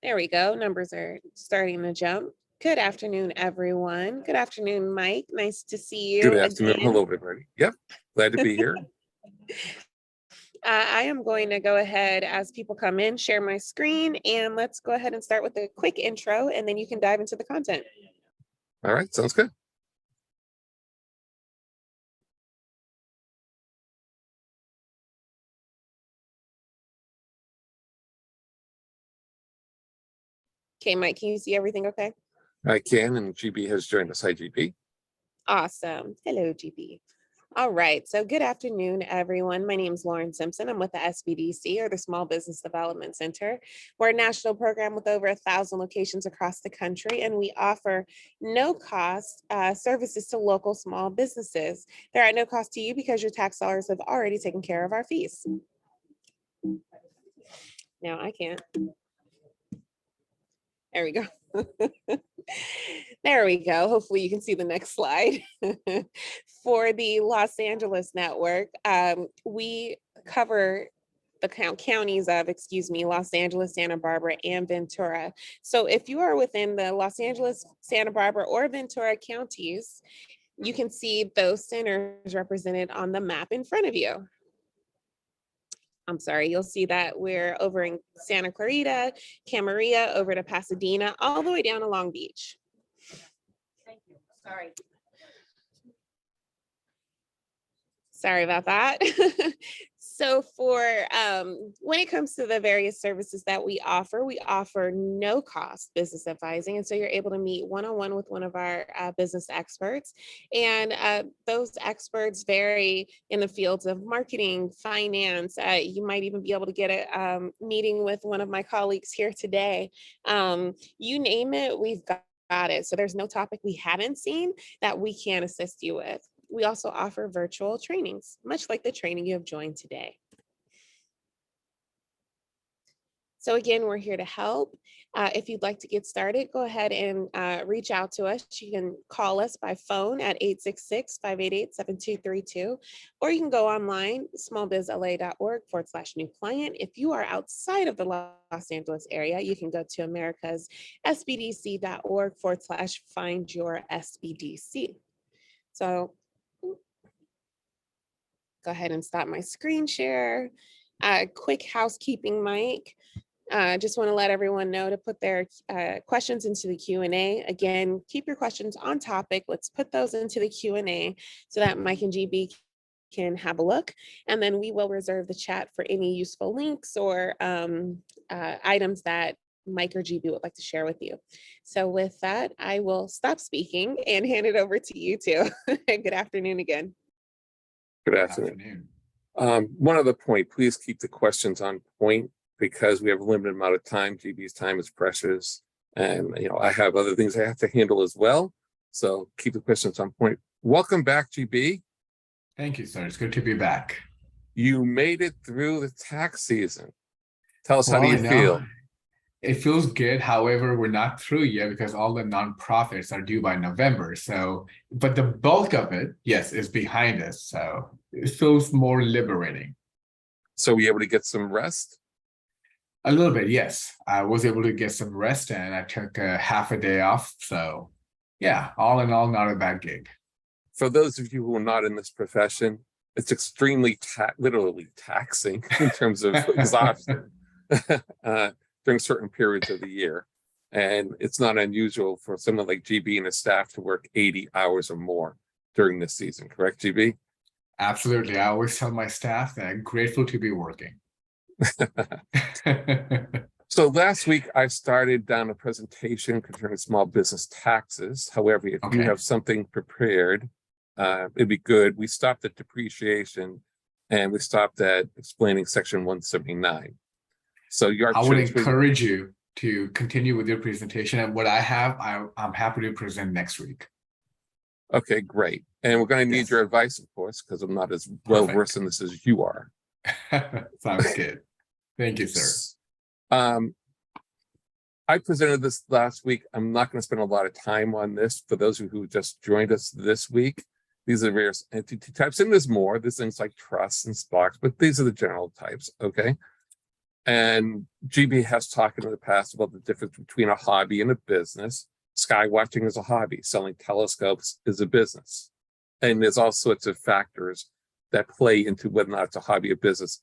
There we go. Numbers are starting to jump. Good afternoon, everyone. Good afternoon, Mike. Nice to see Good you afternoon. again. Hello, everybody. Yep, glad to be here. I am going to go ahead as people come in, share my screen, and let's go ahead and start with a quick intro, and then you can dive into the content. All right, sounds good. Okay, Mike, can you see everything okay? I can, and GB has joined us. Hi, GB. Awesome. Hello, GB. All right. So good afternoon, everyone. My name is Lauren Simpson. I'm with the SBDC, or the Small Business Development Center. We're a national program with over 1,000 locations across the country, and we offer no-cost services to local small businesses. They're at no cost to you because your tax dollars have already taken care of our fees. Now I can't. There we go. There we go. Hopefully you can see the next slide. For the Los Angeles network, we cover the counties of, Los Angeles, Santa Barbara, and Ventura. So if you are within the Los Angeles, Santa Barbara, or Ventura counties, you can see those centers represented on the map in front of you. I'm sorry, you'll see that we're over in Santa Clarita, Camarillo, over to Pasadena, all the way down to Long Beach. Thank you. Sorry about that. So for when it comes to the various services that we offer no cost business advising. And so you're able to meet one-on-one with one of our business experts. And those experts vary in the fields of marketing, finance. You might even be able to get a meeting with one of my colleagues here today. You name it, we've got it. So there's no topic we haven't seen that we can assist you with. We also offer virtual trainings, much like the training you have joined today. So again, we're here to help. If you'd like to get started, go ahead and reach out to us. You can call us by phone at 866-588-7232, or you can go online, smallbizla.org/new client. If you are outside of the Los Angeles area, you can go to americassbdc.org/find your SBDC. So go ahead and stop my screen share. Quick housekeeping, Mike. Just want to let everyone know to put their questions into the Q&A. Again, keep your questions on topic. Let's put those into the Q&A so that Mike and GB can have a look. And then we will reserve the chat for any useful links or items that Mike or GB would like to share with you. So with that, I will stop speaking and hand it over to you two. Good afternoon again. Good afternoon. One other point, please keep the questions on point because we have a limited amount of time. GB's time is precious. And, I have other things I have to handle as well. So keep the questions on point. Welcome back, GB. Thank you, sir. It's good to be back. You made it through the tax season. Tell us, how do you feel? It feels good. However, we're not through yet because all the nonprofits are due by November. So, but the bulk of it, yes, is behind us. So it feels more liberating. So were you able to get some rest? A little bit, yes. I was able to get some rest and I took half a day off. So yeah, all in all, not a bad gig. For those of you who are not in this profession, it's extremely literally taxing in terms of exhaustion. During certain periods of the year. And it's not unusual for someone like GB and his staff to work 80 hours or more during this season, correct, GB? Absolutely. I always tell my staff that I'm grateful to be working. So last week I started down a presentation concerning small business taxes. However, if you have something prepared, it'd be good. We stopped at depreciation and we stopped at explaining section 179. So I would encourage you to continue with your presentation, and what I have, I'm happy to present next week. Okay, great. And we're going to need your advice, of course, because I'm not as well versed in this as you are. Sounds good. Thank you, sir. I presented this last week. I'm not going to spend a lot of time on this. For those who just joined us this week, these are various entity types, and there's more. There's things like trusts and stocks, but these are the general types, okay? And GB has talked in the past about the difference between a hobby and a business. Sky watching is a hobby. Selling telescopes is a business. And there's all sorts of factors that play into whether or not it's a hobby or business.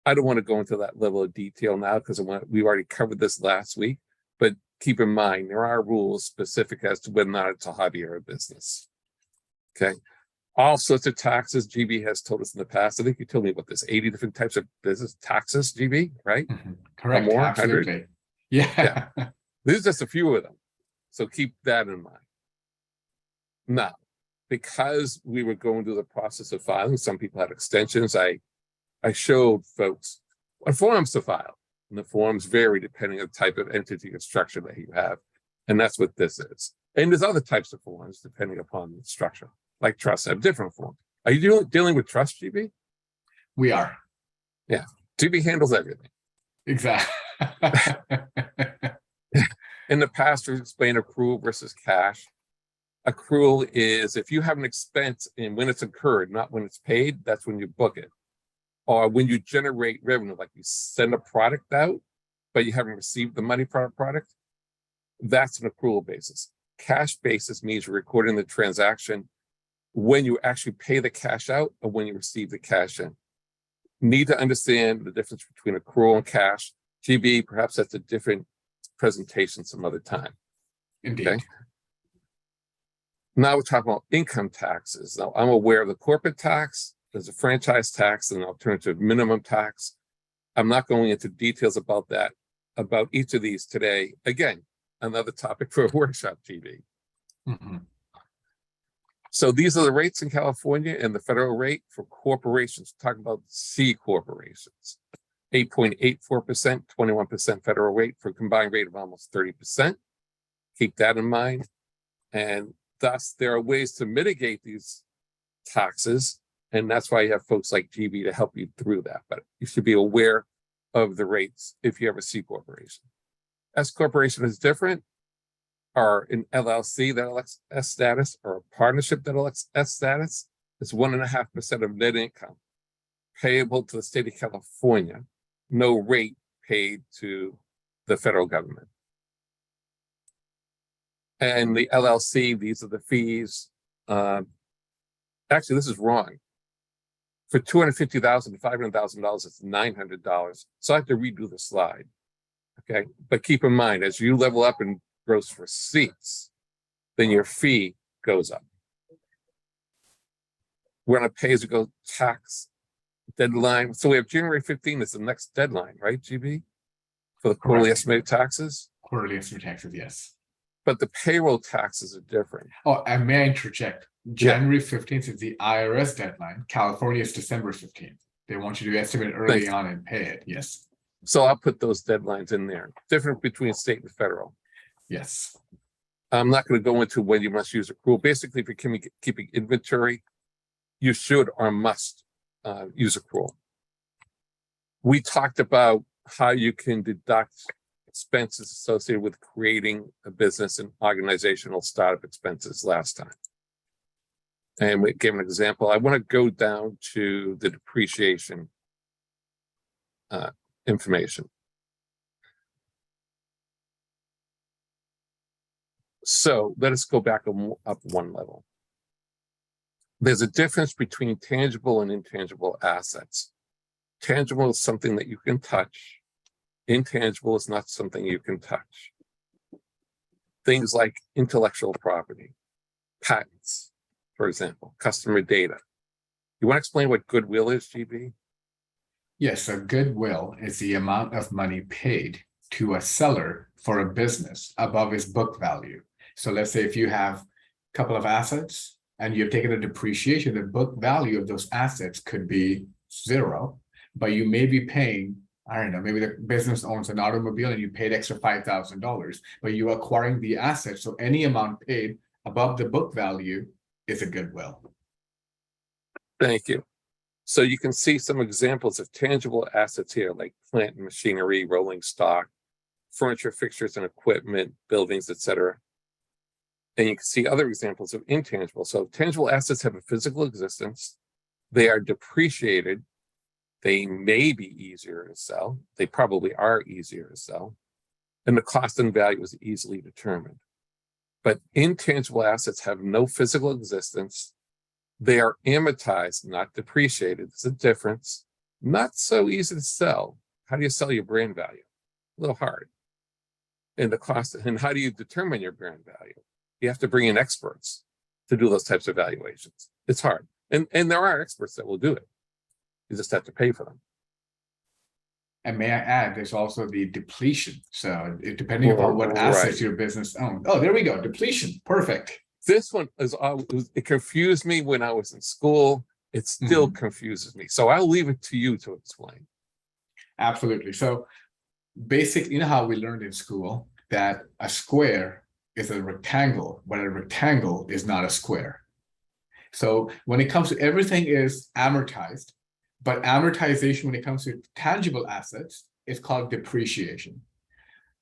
I don't want to go into that level of detail now because we already covered this last week. But keep in mind, there are rules specific as to whether or not it's a hobby or a business. Okay. All sorts of taxes. GB has told us in the past. I think you told me about this 80 different types of business taxes, GB, right? Correct. Or more, Absolutely. 100? Yeah. There's just a few of them. So keep that in mind. Now, because we were going through the process of filing, some people had extensions. I showed folks what forms to file. And the forms vary depending on the type of entity or structure that you have. And that's what this is. And there's other types of forms depending upon the structure. Like trusts have different forms. Are you dealing with trust, GB? We are. Yeah. GB handles everything. Exactly. In the past, we explained accrual versus cash. Accrual is if you have an expense and when it's incurred, not when it's paid, that's when you book it. Or when you generate revenue, like you send a product out, but you haven't received the money for a product, that's an accrual basis. Cash basis means you're recording the transaction when you actually pay the cash out or when you receive the cash in. Need to understand the difference between accrual and cash. GB, perhaps that's a different presentation some other time. Indeed. Okay. Now we're talking about income taxes. Now I'm aware of the corporate tax, there's a franchise tax and an alternative minimum tax. I'm not going into details about that, about each of these today. Again, another topic for a workshop, GB. So these are the rates in California and the federal rate for corporations. Talking about C corporations, 8.84%, 21% federal rate for a combined rate of almost 30%. Keep that in mind. And thus, there are ways to mitigate these taxes. And that's why you have folks like GB to help you through that. But you should be aware of the rates if you have a C corporation. S corporation is different, or an LLC that elects S status, or a partnership that elects S status. It's 1.5% of net income payable to the state of California. No rate paid to the federal government. And the LLC, these are the fees. Actually, this is wrong. For $250,000 to $500,000, it's $900. So I have to redo the slide. Okay, but keep in mind, as you level up in gross receipts, then your fee goes up. We're on a pay-as-you-go tax deadline. So we have January 15th is the next deadline, right, GB? For the quarterly estimated taxes? Quarterly estimated taxes, yes. But the payroll taxes are different. Oh, and may I interject? January 15th is the IRS deadline. California is December 15th. They want you to estimate early on and pay it. Yes. So I'll put those deadlines in there. Different between state and federal. Yes. I'm not going to go into when you must use accrual. Basically, if you're keeping inventory, you should or must use accrual. We talked about how you can deduct expenses associated with creating a business and organizational startup expenses last time. And we gave an example. I want to go down to the depreciation information. So let us go back up one level. There's a difference between tangible and intangible assets. Tangible is something that you can touch. Intangible is not something you can touch. Things like intellectual property, patents, for example, customer data. You want to explain what goodwill is, GB? Yes, so goodwill is the amount of money paid to a seller for a business above its book value. So let's say if you have a couple of assets and you've taken a depreciation, the book value of those assets could be 0, but you may be paying, I don't know, maybe the business owns an automobile and you paid extra $5,000, but you're acquiring the asset. So any amount paid above the book value is a goodwill. Thank you. So you can see some examples of tangible assets here, like plant and machinery, rolling stock, furniture, fixtures and equipment, buildings, etc. And you can see other examples of intangible. So tangible assets have a physical existence. They are depreciated They may be easier to sell. They probably are easier to sell. And the cost and value is easily determined. But intangible assets have no physical existence. They are amortized, not depreciated. There's a difference. Not so easy to sell. How do you sell your brand value? A little hard. And the cost, and how do you determine your brand value? You have to bring in experts to do those types of valuations. It's hard. And there are experts that will do it. You just have to pay for them. And may I add, there's also the depletion. So depending upon what assets your business owns. Oh, there we go. Depletion. Perfect. This one is always, it confused me when I was in school. It still confuses me. So I'll leave it to you to explain. Absolutely. So basically, you know how we learned in school that a square is a rectangle, but a rectangle is not a square. So when it comes to everything is amortized, but amortization when it comes to tangible assets is called depreciation.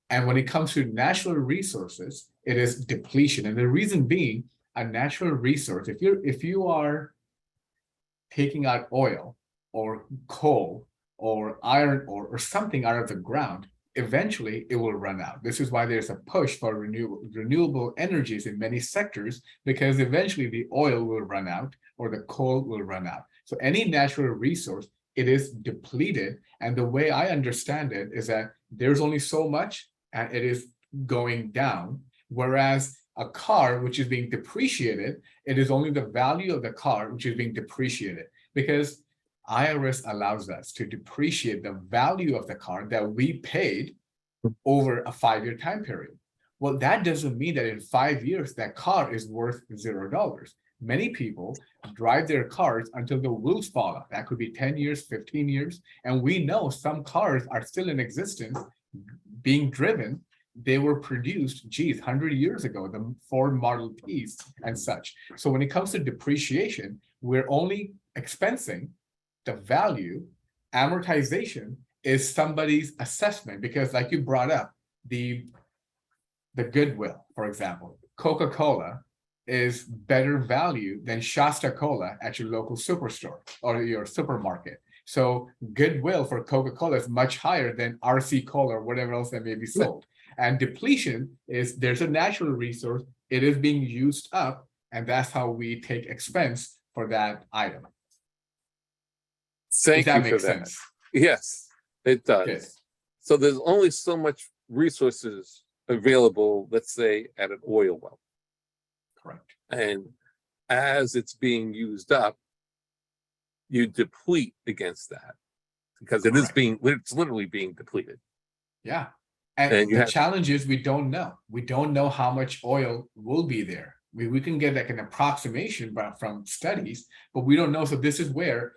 And when it comes to natural resources, it is depletion. And the reason being, a natural resource, if you are taking out oil or coal or iron ore or something out of the ground, eventually it will run out. This is why there's a push for renewable energies in many sectors, because eventually the oil will run out or the coal will run out. So any natural resource, it is depleted. And the way I understand it is that there's only so much and it is going down. Whereas a car, which is being depreciated, it is only the value of the car which is being depreciated, because IRS allows us to depreciate the value of the car that we paid over a 5-year time period. Well, that doesn't mean that in 5 years, that car is worth $0. Many people drive their cars until the wheels fall off. That could be 10 years, 15 years. And we know some cars are still in existence, being driven. They were produced, 100 years ago, the Ford Model Ts and such. So when it comes to depreciation, we're only expensing the value. Amortization is somebody's assessment, because like you brought up, the goodwill, for example, Coca-Cola is better value than Shasta Cola at your local superstore or your supermarket. So goodwill for Coca-Cola is much higher than RC Cola or whatever else that may be sold. And depletion is, there's a natural resource, it is being used up, and that's how we take expense for that item. Thank you for that. Yes, it does. Okay. So there's only so much resources available, let's say, at an oil well. Correct. And as it's being used up, you deplete against that, because it is it's literally being depleted. Yeah. And the challenge is we don't know. We don't know how much oil will be there. We can get like an approximation from studies, but we don't know. So this is where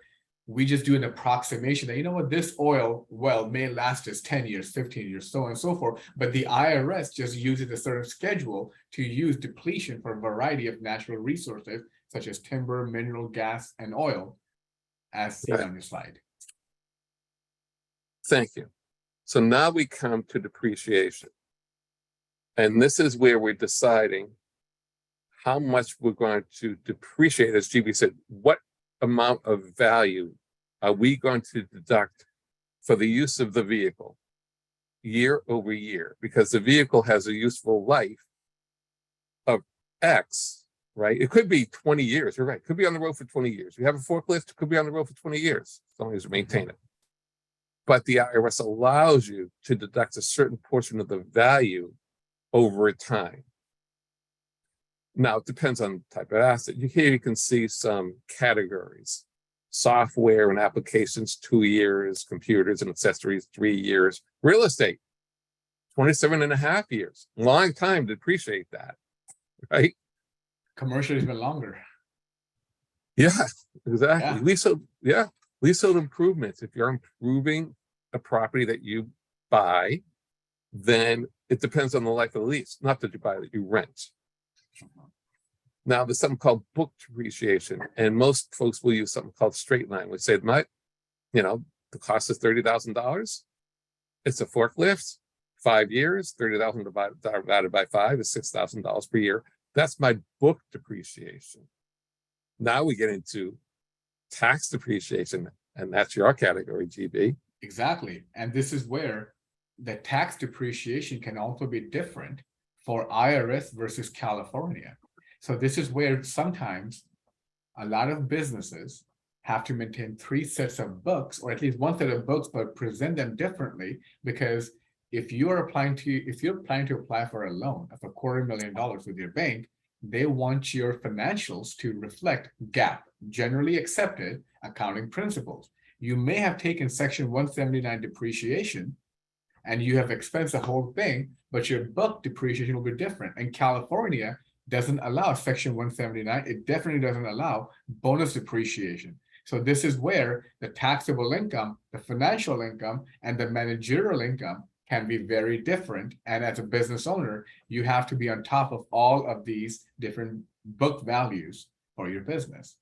we just do an approximation that, you know what, this oil well may last us 10 years, 15 years, so on and so forth. But the IRS just uses a certain schedule to use depletion for a variety of natural resources, such as timber, mineral, gas, and oil, as seen on your slide. Thank you. So now we come to depreciation. And this is where we're deciding how much we're going to depreciate. As GB said, what amount of value are we going to deduct for the use of the vehicle year over year? Because the vehicle has a useful life of X, right? It could be 20 years. You're right. It could be on the road for 20 years. You have a forklift, it could be on the road for 20 years, as long as you maintain it. But the IRS allows you to deduct a certain portion of the value over time. Now, it depends on the type of asset. Here you can see some categories. Software and applications, 2 years. Computers and accessories, 3 years. Real estate, 27.5 years. Long time to depreciate that, right? Commercial has been longer. Yeah, exactly. Leasehold improvements. If you're improving a property that you buy, then it depends on the life of the lease. Not that you buy, that you rent. Now, there's something called book depreciation, and most folks will use something called straight line, which say, the cost is $30,000. It's a forklift, 5 years, 30,000 divided by 5 is $6,000 per year. That's my book depreciation. Now we get into tax depreciation. And that's your category, GB. Exactly. And this is where the tax depreciation can also be different for IRS versus California. So this is where sometimes a lot of businesses have to maintain 3 sets of books, or at least 1 set of books, but present them differently. Because if you're planning to apply for a loan of $250,000 with your bank, they want your financials to reflect GAAP, generally accepted accounting principles. You may have taken Section 179 depreciation and you have expensed the whole thing, but your book depreciation will be different. And California doesn't allow Section 179. It definitely doesn't allow bonus depreciation. So this is where the taxable income, the financial income, and the managerial income can be very different. And as a business owner, you have to be on top of all of these different book values for your business.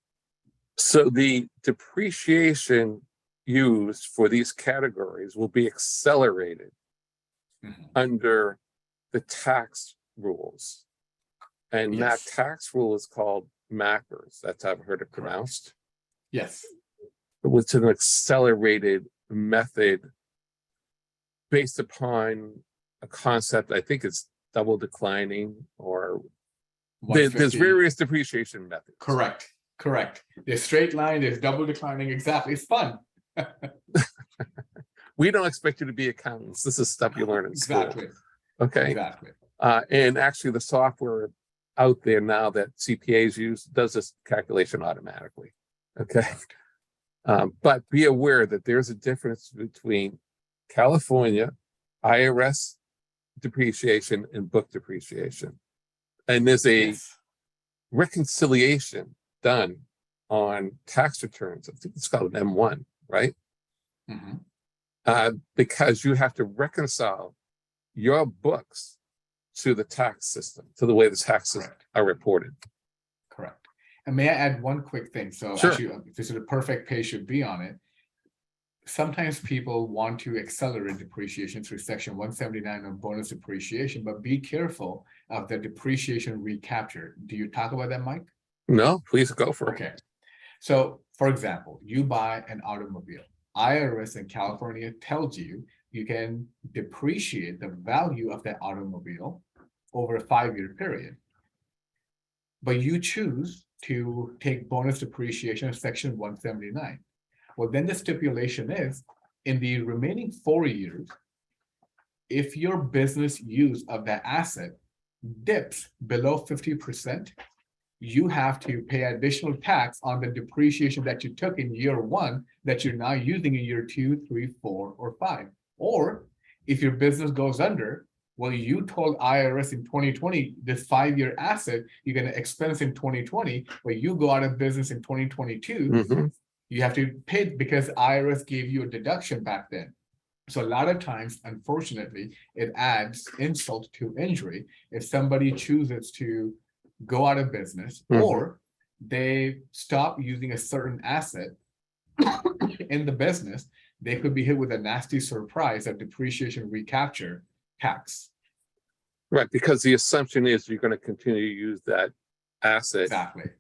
So the depreciation used for these categories will be accelerated under the tax rules. And that tax rule is called MACRS. That's how I've heard it pronounced. Yes. It's an accelerated method based upon a concept, I think it's double declining, or there's various depreciation methods. Correct. There's straight line, there's double declining. Exactly. It's fun. We don't expect you to be accountants. This is stuff you learn in school. Exactly. Okay. Exactly. And actually the software out there now that CPAs use does this calculation automatically. Okay. But be aware that there's a difference between California IRS depreciation and book depreciation. And there's a reconciliation done on tax returns. I think it's called an M1, right? Because you have to reconcile your books to the tax system, to the way the taxes are reported. Correct. And may I add one quick thing? So actually, this is a perfect page should be on it. Sometimes people want to accelerate depreciation through Section 179 on bonus depreciation, but be careful of the depreciation recapture. Do you talk about that, Mike? No, please go for it. Okay. So, for example, you buy an automobile. IRS in California tells you you can depreciate the value of that automobile over a 5-year period. But you choose to take bonus depreciation of Section 179. Well, then the stipulation is in the remaining 4 years, if your business use of that asset dips below 50%, you have to pay additional tax on the depreciation that you took in year 1 that you're now using in year 2, 3, 4, or 5. Or if your business goes under, well, you told IRS in 2020, this 5-year asset, you're going to expense in 2020, but you go out of business in 2022, you have to pay because IRS gave you a deduction back then. So a lot of times, unfortunately, it adds insult to injury if somebody chooses to go out of business or they stop using a certain asset in the business, they could be hit with a nasty surprise of depreciation recapture tax. Right, because the assumption is you're going to continue to use that asset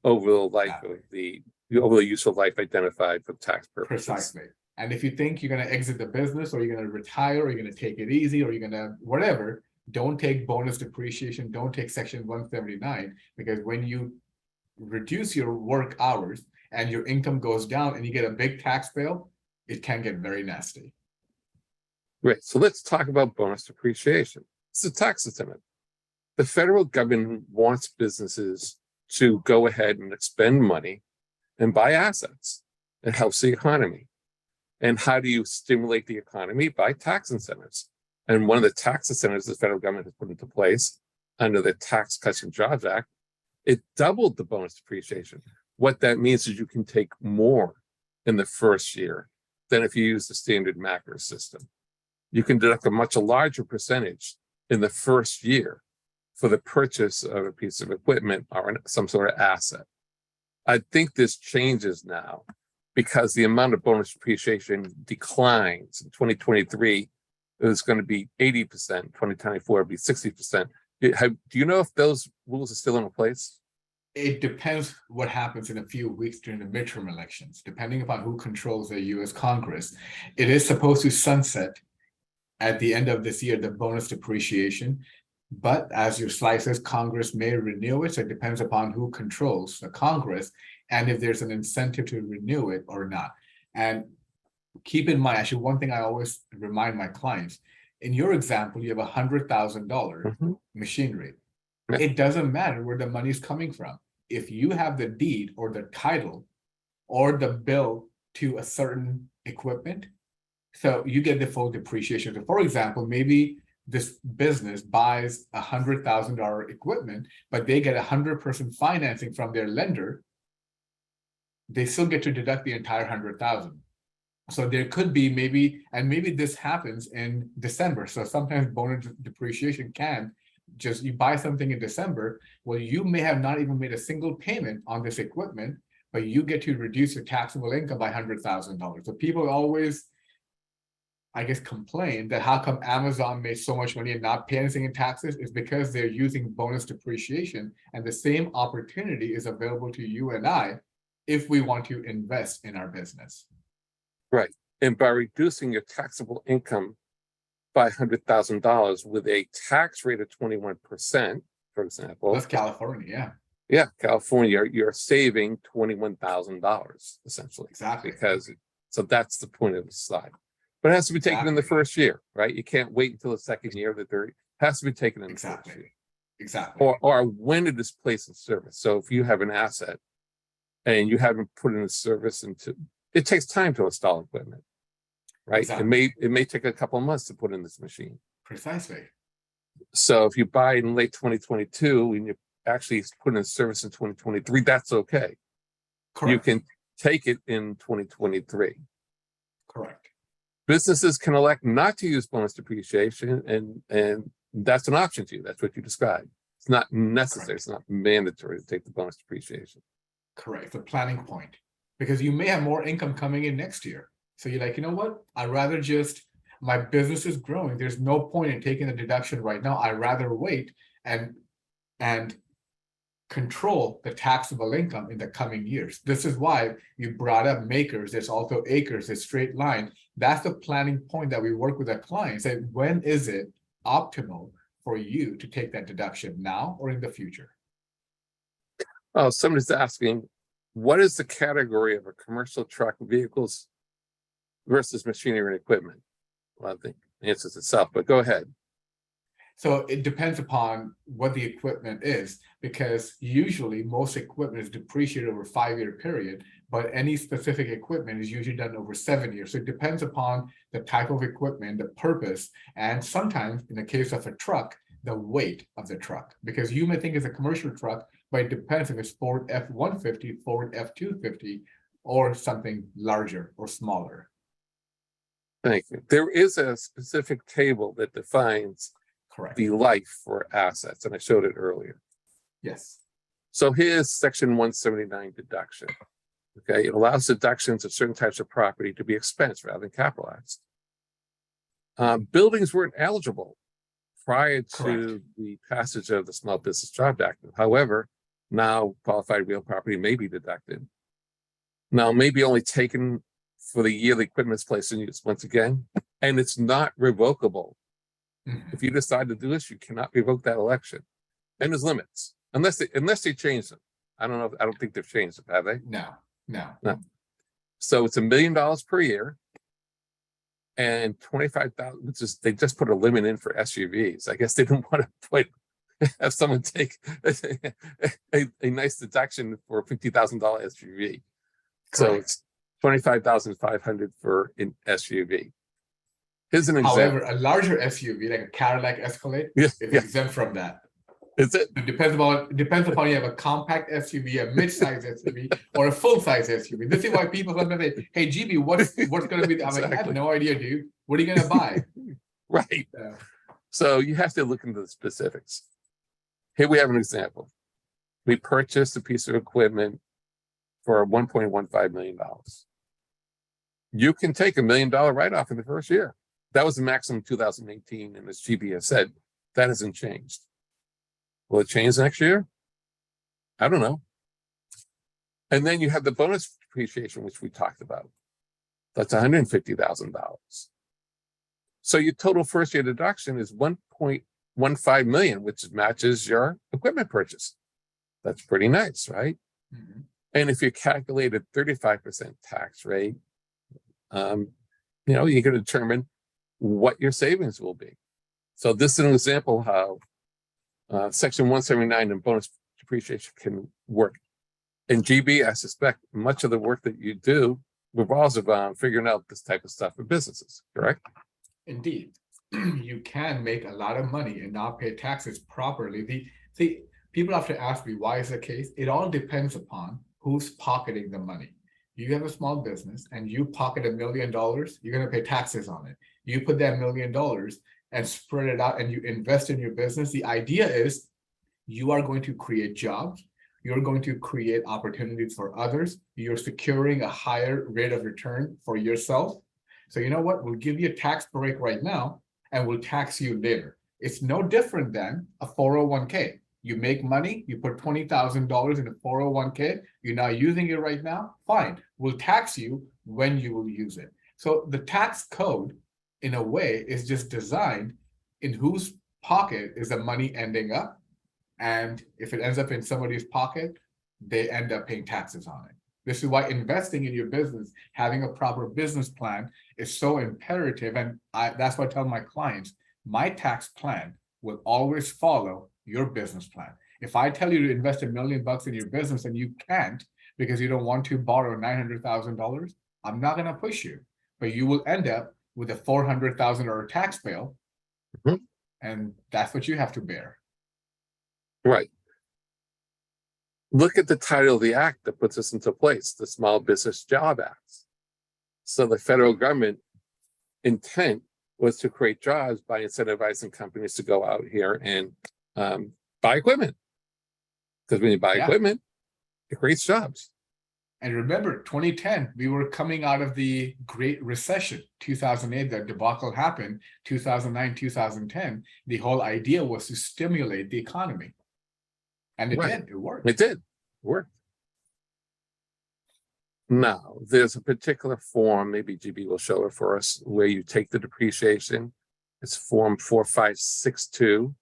over the life of the useful life identified for tax purposes. Precisely. And if you think you're going to exit the business or you're going to retire or you're going to take it easy or you're going to whatever, don't take bonus depreciation, don't take Section 179, because when you reduce your work hours and your income goes down and you get a big tax bill, it can get very nasty. Right. So let's talk about bonus depreciation. It's a tax incentive. The federal government wants businesses to go ahead and expend money and buy assets. It helps the economy. And how do you stimulate the economy? By tax incentives. And one of the tax incentives the federal government has put into place under the Tax Cuts and Jobs Act, it doubled the bonus depreciation. What that means is you can take more in the first year than if you use the standard MACRS system. You can deduct a much larger percentage in the first year for the purchase of a piece of equipment or some sort of asset. I think this changes now because the amount of bonus depreciation declines. In 2023, it was going to be 80%, 2024 it'll be 60%. Do you know if those rules are still in place? It depends what happens in a few weeks during the midterm elections, depending upon who controls the US Congress. It is supposed to sunset at the end of this year, the bonus depreciation. But as your slide says, Congress may renew it. So it depends upon who controls the Congress and if there's an incentive to renew it or not. And keep in mind, actually, one thing I always remind my clients, in your example, you have $100,000 machinery. Yeah. It doesn't matter where the money's coming from. If you have the deed or the title or the bill to a certain equipment, so you get the full depreciation. So for example, maybe this business buys $100,000 equipment, but they get 100% financing from their lender. They still get to deduct the entire 100,000. So there could be maybe this happens in December. So sometimes bonus depreciation can just, you buy something in December, well, you may have not even made a single payment on this equipment, but you get to reduce your taxable income by $100,000. So people always, I guess, complain that how come Amazon made so much money and not pay anything in taxes is because they're using bonus depreciation, and the same opportunity is available to you and I if we want to invest in our business. Right. And by reducing your taxable income by $100,000 with a tax rate of 21%, for example. That's California, yeah. Yeah, California, you're saving $21,000 essentially. Exactly. Because so that's the point of the slide. But it has to be taken in the first year, right? You can't wait until the second year, the third. It has to be taken in the first year. Exactly. Or when it is placed in service. So if you have an asset and you haven't put in a service into, it takes time to install equipment, right? Exactly. It may take a couple of months to put in this machine. Precisely. So if you buy in late 2022 and you actually put in service in 2023, that's okay. Correct. You can take it in 2023. Correct. Businesses can elect not to use bonus depreciation, and that's an option to you. That's what you described. It's not necessary. Correct. It's not mandatory to take the bonus depreciation. Correct. The planning point, because you may have more income coming in next year. So you're like, you know what? I'd rather just, my business is growing. There's no point in taking the deduction right now. I'd rather wait and control the taxable income in the coming years. This is why you brought up makers. There's also acres, there's straight line. That's the planning point that we work with our clients. Say, when is it optimal for you to take that deduction, now or in the future? Oh, somebody's asking, what is the category of a commercial truck vehicles versus machinery and equipment? Well, I think the answer is itself, but go ahead. So it depends upon what the equipment is, because usually most equipment is depreciated over a 5-year period, but any specific equipment is usually done over 7 years. So it depends upon the type of equipment, the purpose, and sometimes in the case of a truck, the weight of the truck, because you may think it's a commercial truck, but it depends if it's Ford F-150, Ford F-250, or something larger or smaller. Thank you. There is a specific table that defines Correct. the life for assets, and I showed it earlier. Yes. So here's section 179 deduction. Okay, it allows deductions of certain types of property to be expensed rather than capitalized. Buildings weren't eligible prior to Correct. the passage of the Small Business Job Act. However, now qualified real property may be deducted. Now, maybe only taken for the year the equipment is placed in use once again, and it's not revocable. If you decide to do this, you cannot revoke that election. And there's limits, unless they change them. I don't think they've changed them, have they? No. So it's $1 million per year, and 25,000. Which is, they just put a limit in for SUVs. I guess they didn't want to have someone take a nice deduction for a $50,000 SUV. So Correct. it's 25,500 for an SUV. Here's an example. However, a larger SUV, like a Cadillac Escalade, is exempt from that. Is it? It depends upon you have a compact SUV, a mid-size SUV, or a full-size SUV. This is why people sometimes say, "Hey, GB, what's going to be?" I'm like, I have no idea, dude. What are you going to buy? Right. So you have to look into the specifics. Here we have an example. We purchased a piece of equipment for $1.15 million. You can take $1 million write-off in the first year. That was the maximum 2018, and as GB has said, that hasn't changed. Will it change next year? I don't know. And then you have the bonus depreciation, which we talked about. That's $150,000. So your total first year deduction is 1.15 million, which matches your equipment purchase. That's pretty nice, right? Mhm. And if you calculate a 35% tax rate, you can determine what your savings will be. So this is an example how Section 179 and bonus depreciation can work. In GB, I suspect much of the work that you do revolves around figuring out this type of stuff for businesses, correct? Indeed, you can make a lot of money and not pay taxes properly. People have to ask me, why is the case? It all depends upon who's pocketing the money. You have a small business and you pocket $1 million, you're going to pay taxes on it. You put that $1 million and spread it out and you invest in your business. The idea is you are going to create jobs. You're going to create opportunities for others. You're securing a higher rate of return for yourself. So you know what? We'll give you a tax break right now and we'll tax you later. It's no different than a 401k. You make money, you put $20,000 in a 401k, you're not using it right now, fine. We'll tax you when you will use it. So the tax code, in a way, is just designed in whose pocket is the money ending up. And if it ends up in somebody's pocket, they end up paying taxes on it. This is why investing in your business, having a proper business plan is so imperative. And that's why I tell my clients, my tax plan will always follow your business plan. If I tell you to invest $1 million in your business and you can't because you don't want to borrow $900,000, I'm not going to push you, but you will end up with a $400,000 tax bill. Mhm. And that's what you have to bear. Right. Look at the title of the act that puts this into place, the Small Business Job Act. So the federal government intent was to create jobs by incentivizing companies to go out here and buy equipment. Because when you buy equipment, it creates jobs. And remember, 2010, we were coming out of the Great Recession. 2008, the debacle happened. 2009, 2010, the whole idea was to stimulate the economy. And it did, it worked. It did, it worked. Now, there's a particular form, maybe GB will show it for us, where you take the depreciation. It's form 4562.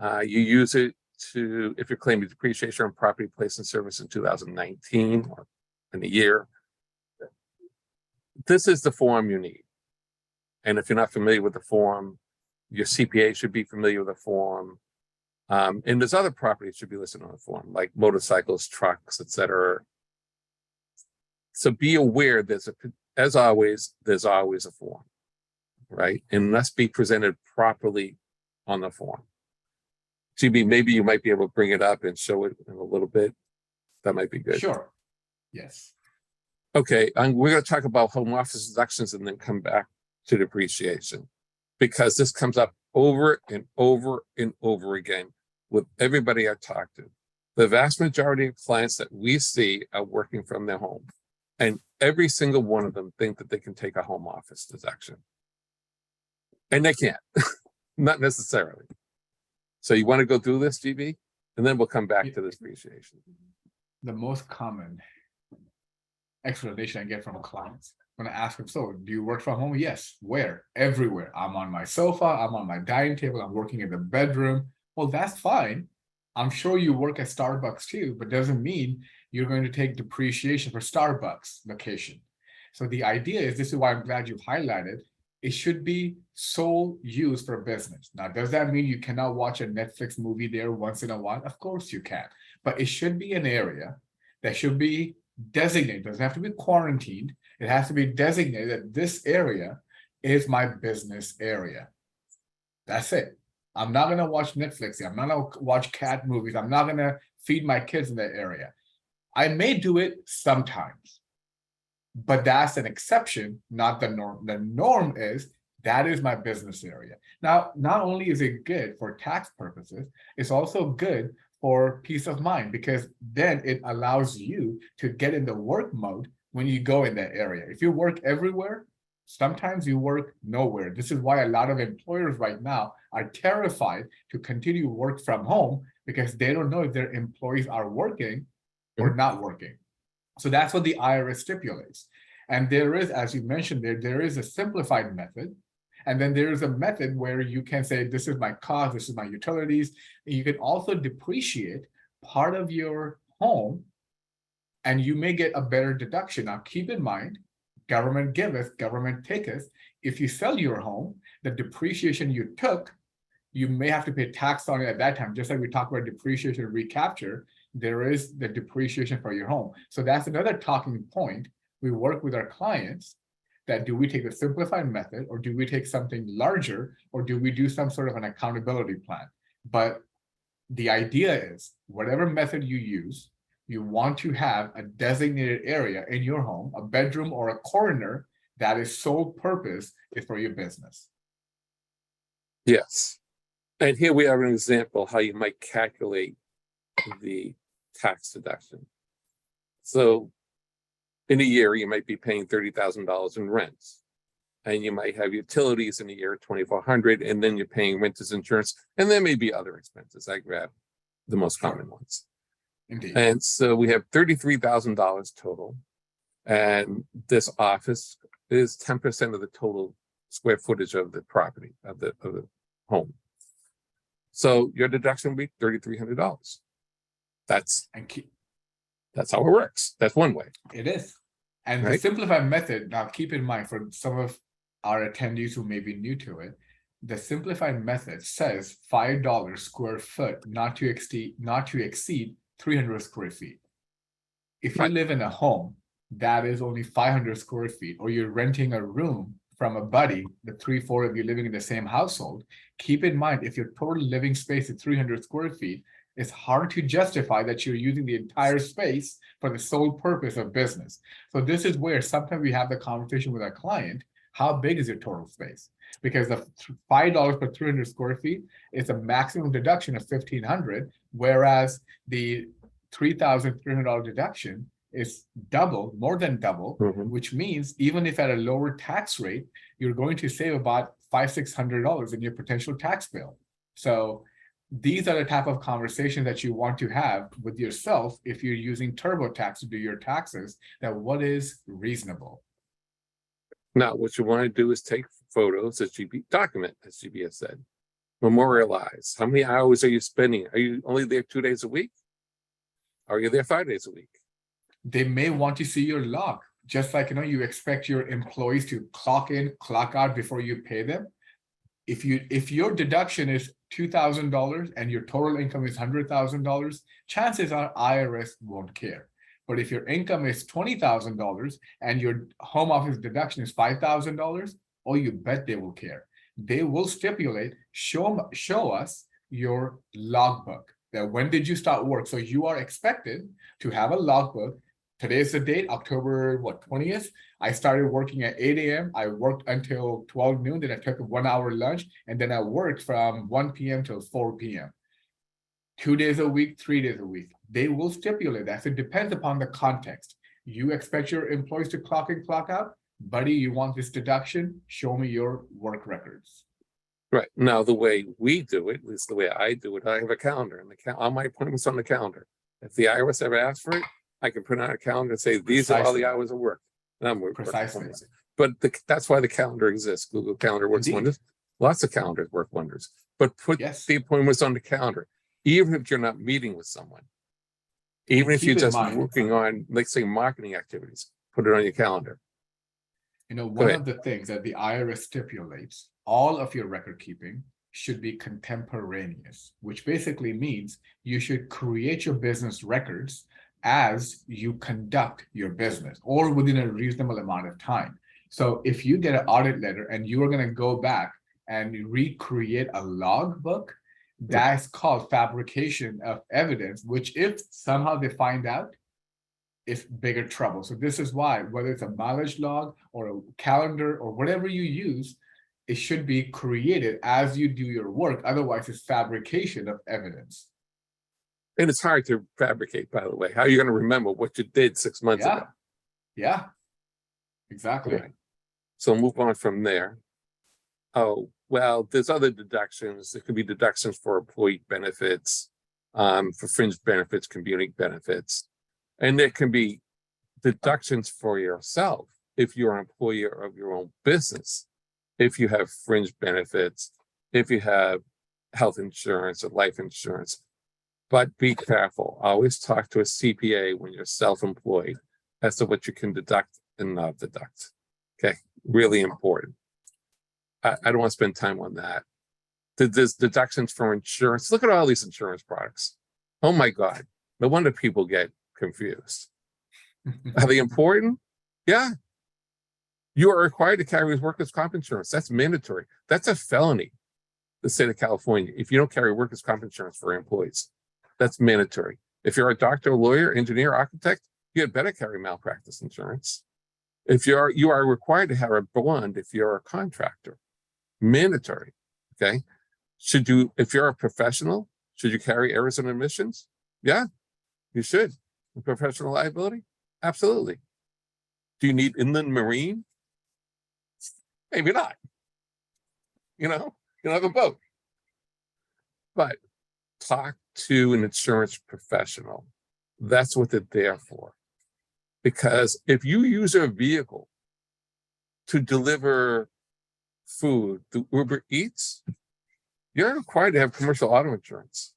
You use it to, if you're claiming depreciation on property placed in service in 2019 or in a year. This is the form you need. And if you're not familiar with the form, your CPA should be familiar with the form. And there's other properties should be listed on the form, like motorcycles, trucks, etc. So be aware there's always a form, right? And must be presented properly on the form. GB, maybe you might be able to bring it up and show it in a little bit. That might be good. Sure. Yes. Okay, we're going to talk about home office deductions and then come back to depreciation, because this comes up over and over and over again with everybody I talk to. The vast majority of clients that we see are working from their home, and every single one of them think that they can take a home office deduction. And they can't, not necessarily. So you want to go through this, GB, and then we'll come back to the depreciation. The most common explanation I get from clients when I ask them, so do you work from home? Yes. Where? Everywhere. I'm on my sofa, I'm on my dining table, I'm working in the bedroom. Well, that's fine. I'm sure you work at Starbucks too, but doesn't mean you're going to take depreciation for Starbucks location. So the idea is, this is why I'm glad you highlighted, it should be sole use for business. Now, does that mean you cannot watch a Netflix movie there once in a while? Of course you can, but it should be an area that should be designated. It doesn't have to be quarantined. It has to be designated that this area is my business area. That's it. I'm not going to watch Netflix. I'm not going to watch cat movies. I'm not going to feed my kids in that area. I may do it sometimes, but that's an exception, not the norm. The norm is that is my business area. Now, not only is it good for tax purposes, it's also good for peace of mind, because then it allows you to get in the work mode when you go in that area. If you work everywhere, sometimes you work nowhere. This is why a lot of employers right now are terrified to continue work from home, because they don't know if their employees are working or not working. So that's what the IRS stipulates. And there is, as you mentioned, there is a simplified method. And then there is a method where you can say, this is my cost, this is my utilities. You can also depreciate part of your home and you may get a better deduction. Now, keep in mind, government giveth, government taketh. If you sell your home, the depreciation you took, you may have to pay tax on it at that time. Just like we talked about depreciation and recapture, there is the depreciation for your home. So that's another talking point. We work with our clients that do we take the simplified method or do we take something larger or do we do some sort of an accountability plan? But the idea is whatever method you use, you want to have a designated area in your home, a bedroom or a corner that is sole purpose is for your business. Yes. And here we have an example how you might calculate the tax deduction. So in a year, you might be paying $30,000 in rents, and you might have utilities in a year, $2,400, and then you're paying renters insurance, and there may be other expenses. I grab the most common ones. Indeed. And so we have $33,000 total, and this office is 10% of the total square footage of the property of the home. So your deduction would be $3,300. That's how it works. That's one way. It is. And right? The simplified method, now keep in mind for some of our attendees who may be new to it, the simplified method says $5 square foot not to exceed 300 square feet. If you live in a home that is only 500 square feet, or you're renting a room from a buddy, the 3-4 of you living in the same household, keep in mind if your total living space is 300 square feet, it's hard to justify that you're using the entire space for the sole purpose of business. So this is where sometimes we have the conversation with our client, how big is your total space? Because the $5 per 300 square feet is a maximum deduction of $1,500, whereas the $3,300 deduction is double, more than double, which means even if at a lower tax rate, you're going to save about $500-600 in your potential tax bill. So these are the type of conversations that you want to have with yourself if you're using TurboTax to do your taxes, that what is reasonable. Now, what you want to do is take photos, as document, as GBS said, memorialize. How many hours are you spending? Are you only there 2 days a week? Are you there 5 days a week? They may want to see your log, just like you expect your employees to clock in, clock out before you pay them. If your deduction is $2,000 and your total income is $100,000, chances are IRS won't care. But if your income is $20,000 and your home office deduction is $5,000, oh, you bet they will care. They will stipulate, show us your logbook. That when did you start work? So you are expected to have a logbook. Today's the date, October 20th. I started working at 8 a.m. I worked until 12 noon. Then I took a 1 hour lunch. And then I worked from 1 p.m. till 4 p.m. 2 days a week, 3 days a week. They will stipulate that. So it depends upon the context. You expect your employees to clock in, clock out. Buddy, you want this deduction? Show me your work records. Right. Now, the way we do it, at least the way I do it, I have a calendar, and all my appointments on the calendar. If the IRS ever asks for it, I can print out a calendar and say, these are all the hours of work. And I'm working. Precisely. But that's why the calendar exists. Google Calendar works wonders. Lots of calendars work wonders. But put the appointments on the calendar, even if you're not meeting with someone, even if you're just working on, let's say, marketing activities, put it on your calendar. One of the things that the IRS stipulates, all of your record keeping should be contemporaneous, which basically means you should create your business records as you conduct your business or within a reasonable amount of time. So if you get an audit letter and you are going to go back and recreate a logbook, that's called fabrication of evidence, which if somehow they find out, it's bigger trouble. So this is why, whether it's a mileage log or a calendar or whatever you use, it should be created as you do your work. Otherwise, it's fabrication of evidence. And it's hard to fabricate, by the way. How are you going to remember what you did 6 months ago? Yeah, exactly. Right. So move on from there. Oh, well, there's other deductions. There could be deductions for employee benefits. for fringe benefits, community benefits. And there can be deductions for yourself if you're an employer of your own business, if you have fringe benefits, if you have health insurance or life insurance. But be careful. Always talk to a CPA when you're self-employed as to what you can deduct and not deduct. Okay, really important. I don't want to spend time on that. There's deductions for insurance. Look at all these insurance products. Oh my God. No wonder people get confused. Are they important? Yeah. You are required to carry workers' comp insurance. That's mandatory. That's a felony, the state of California, if you don't carry workers' comp insurance for employees. That's mandatory. If you're a doctor, lawyer, engineer, architect, you had better carry malpractice insurance. If you are required to have a bond if you're a contractor. Mandatory. Okay. If you're a professional, should you carry errors and omissions? Yeah, you should. Professional liability? Absolutely. Do you need inland marine? Maybe not. You don't have a boat. But talk to an insurance professional. That's what they're there for. Because if you use a vehicle to deliver food through Uber Eats, you're required to have commercial auto insurance.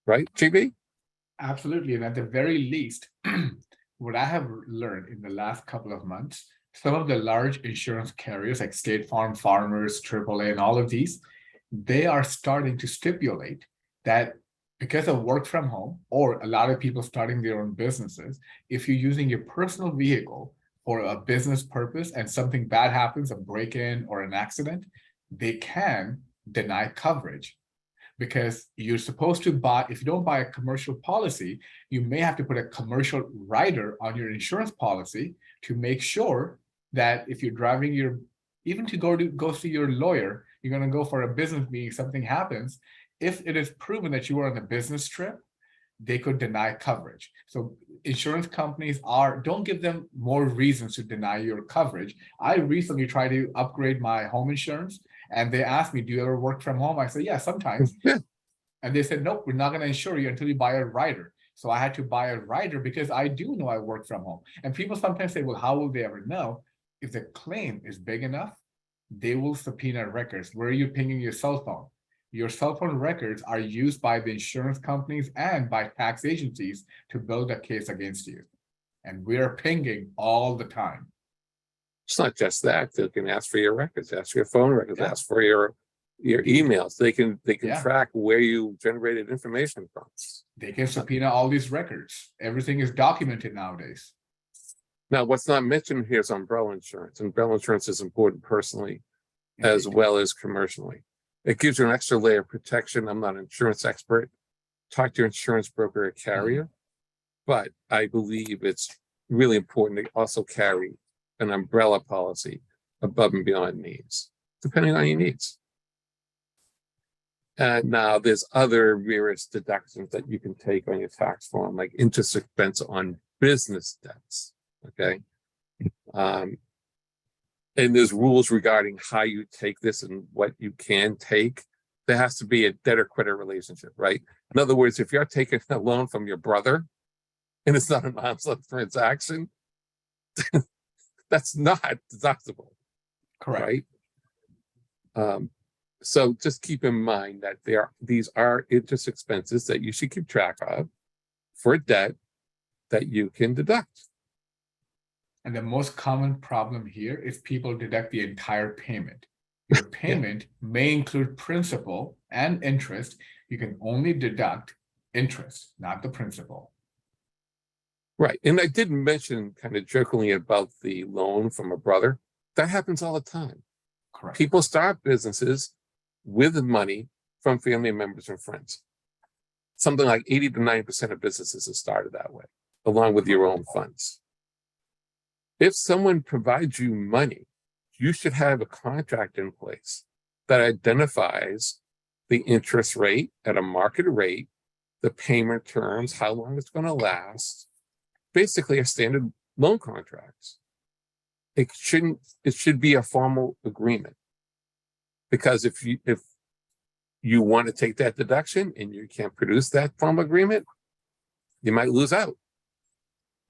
Right, GB? Absolutely. And at the very least, what I have learned in the last couple of months, some of the large insurance carriers like State Farm, Farmers, AAA, and all of these, they are starting to stipulate that because of work from home or a lot of people starting their own businesses, if you're using your personal vehicle for a business purpose and something bad happens, a break-in or an accident, they can deny coverage. Because you're supposed to buy, if you don't buy a commercial policy, you may have to put a commercial rider on your insurance policy to make sure that if you're driving even to go see your lawyer, you're going to go for a business meeting, something happens. If it is proven that you were on a business trip, they could deny coverage. So insurance companies don't give them more reasons to deny your coverage. I recently tried to upgrade my home insurance and they asked me, do you ever work from home? I said, yeah, sometimes. Yeah. And they said, nope, we're not going to insure you until you buy a rider. So I had to buy a rider because I do know I work from home. And people sometimes say, well, how will they ever know? If the claim is big enough, they will subpoena records. Where are you pinging your cell phone? Your cell phone records are used by the insurance companies and by tax agencies to build a case against you. And we are pinging all the time. It's not just that. They can ask for your records, ask for your phone records, Yeah. ask for your emails. They can Yeah. track where you generated information from. They can subpoena all these records. Everything is documented nowadays. Now, what's not mentioned here is umbrella insurance. Umbrella insurance is important personally as well as commercially. It gives you an extra layer of protection. I'm not an insurance expert. Talk to your insurance broker or carrier, but I believe it's really important to also carry an umbrella policy above and beyond needs, depending on your needs. And now there's other various deductions that you can take on your tax form, like interest expense on business debts. Okay. And there's rules regarding how you take this and what you can take. There has to be a debtor-creditor relationship, right? In other words, if you're taking a loan from your brother and it's not an arm's length transaction, that's not deductible. Correct. Right? So just keep in mind that these are interest expenses that you should keep track of for a debt that you can deduct. And the most common problem here is people deduct the entire payment. Your payment may include principal and interest. You can only deduct interest, not the principal. Right. And I did mention kind of jokingly about the loan from a brother. That happens all the time. Correct. People start businesses with money from family members and friends. Something like 80 to 90% of businesses are started that way, along with your own funds. If someone provides you money, you should have a contract in place that identifies the interest rate at a market rate, the payment terms, how long it's going to last, basically a standard loan contract. It should be a formal agreement. Because if you want to take that deduction and you can't produce that formal agreement, you might lose out.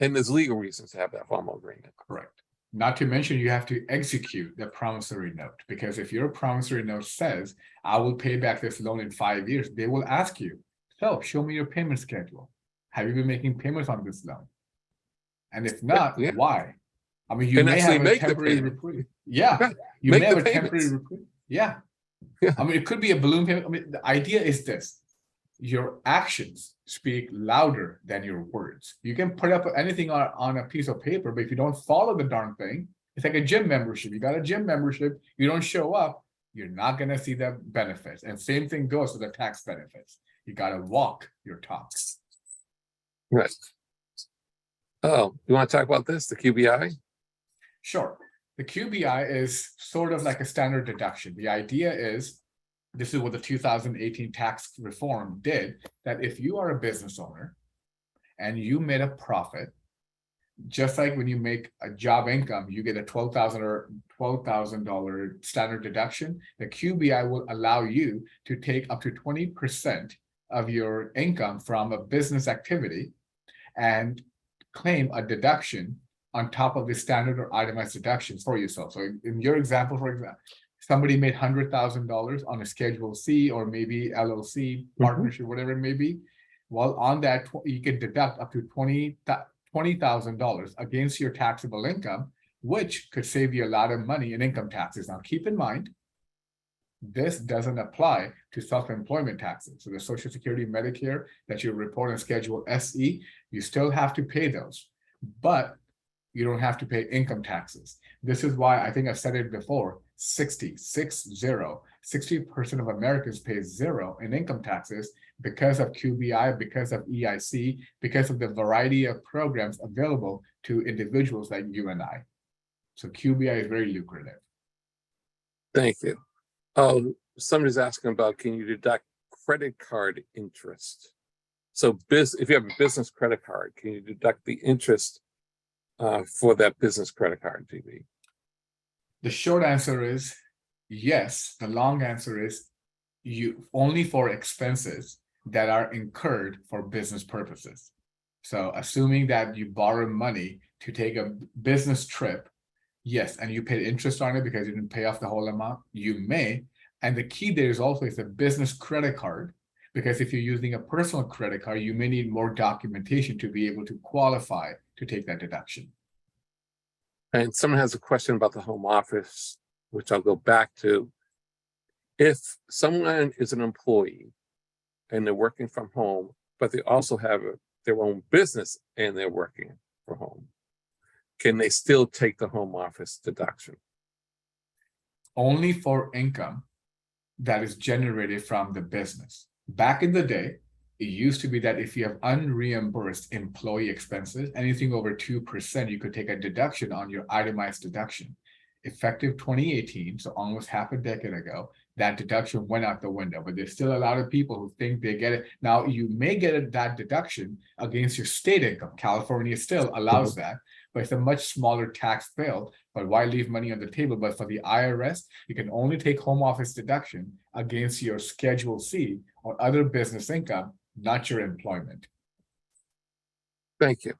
And there's legal reasons to have that formal agreement. Correct. Not to mention you have to execute the promissory note, because if your promissory note says, I will pay back this loan in 5 years, they will ask you, so show me your payment schedule. Have you been making payments on this loan? And if not, Yeah. why? I mean, you And may actually have a make the temporary payment. reprieve. Yeah, Right. you Make may have the a temporary payments. reprieve. Yeah. Yeah. I mean, it could be a balloon payment. I mean, the idea is this: your actions speak louder than your words. You can put up anything on a piece of paper, but if you don't follow the darn thing, it's like a gym membership. You got a gym membership, you don't show up, you're not going to see the benefits. And same thing goes to the tax benefits. You got to walk your talk. Right. Oh, you want to talk about this, the QBI? Sure. The QBI is sort of like a standard deduction. The idea is, this is what the 2018 tax reform did, that if you are a business owner and you made a profit, just like when you make a job income, you get a $12,000 standard deduction, the QBI will allow you to take up to 20% of your income from a business activity and claim a deduction on top of the standard or itemized deductions for yourself. So in your example, for example, somebody made $100,000 on a Schedule C or maybe LLC partnership, whatever it may be. Well, on that, you can deduct up to $20,000 against your taxable income, which could save you a lot of money in income taxes. Now, keep in mind, this doesn't apply to self-employment taxes. So the Social Security, Medicare that you report on Schedule SE, you still have to pay those, but you don't have to pay income taxes. This is why I think I've said it before, 60% of Americans pay zero in income taxes because of QBI, because of EIC, because of the variety of programs available to individuals like you and I. So QBI is very lucrative. Thank you. Oh, somebody's asking about, can you deduct credit card interest? So if you have a business credit card, can you deduct the interest for that business credit card, GB? The short answer is yes. The long answer is you only for expenses that are incurred for business purposes. So assuming that you borrow money to take a business trip, yes, and you paid interest on it because you didn't pay off the whole amount, you may. And the key there is also it's a business credit card, because if you're using a personal credit card, you may need more documentation to be able to qualify to take that deduction. And someone has a question about the home office, which I'll go back to. If someone is an employee and they're working from home, but they also have their own business and they're working from home, can they still take the home office deduction? Only for income that is generated from the business. Back in the day, it used to be that if you have unreimbursed employee expenses, anything over 2%, you could take a deduction on your itemized deduction. Effective 2018, so almost half a decade ago, that deduction went out the window, but there's still a lot of people who think they get it. Now, you may get that deduction against your state income. California still allows that, but it's a much smaller tax bill. But why leave money on the table? But for the IRS, you can only take home office deduction against your Schedule C or other business income, not your employment. Thank you.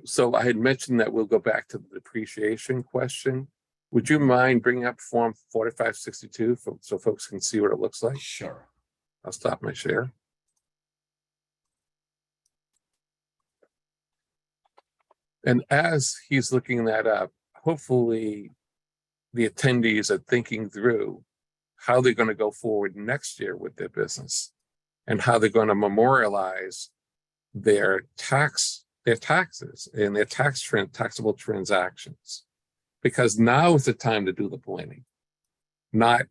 So I had mentioned that we'll go back to the depreciation question. Would you mind bringing up Form 4562 so folks can see what it looks like? Sure. I'll stop my share. And as he's looking that up, hopefully the attendees are thinking through how they're going to go forward next year with their business and how they're going to memorialize their taxes and their taxable transactions. Because now is the time to do the planning, not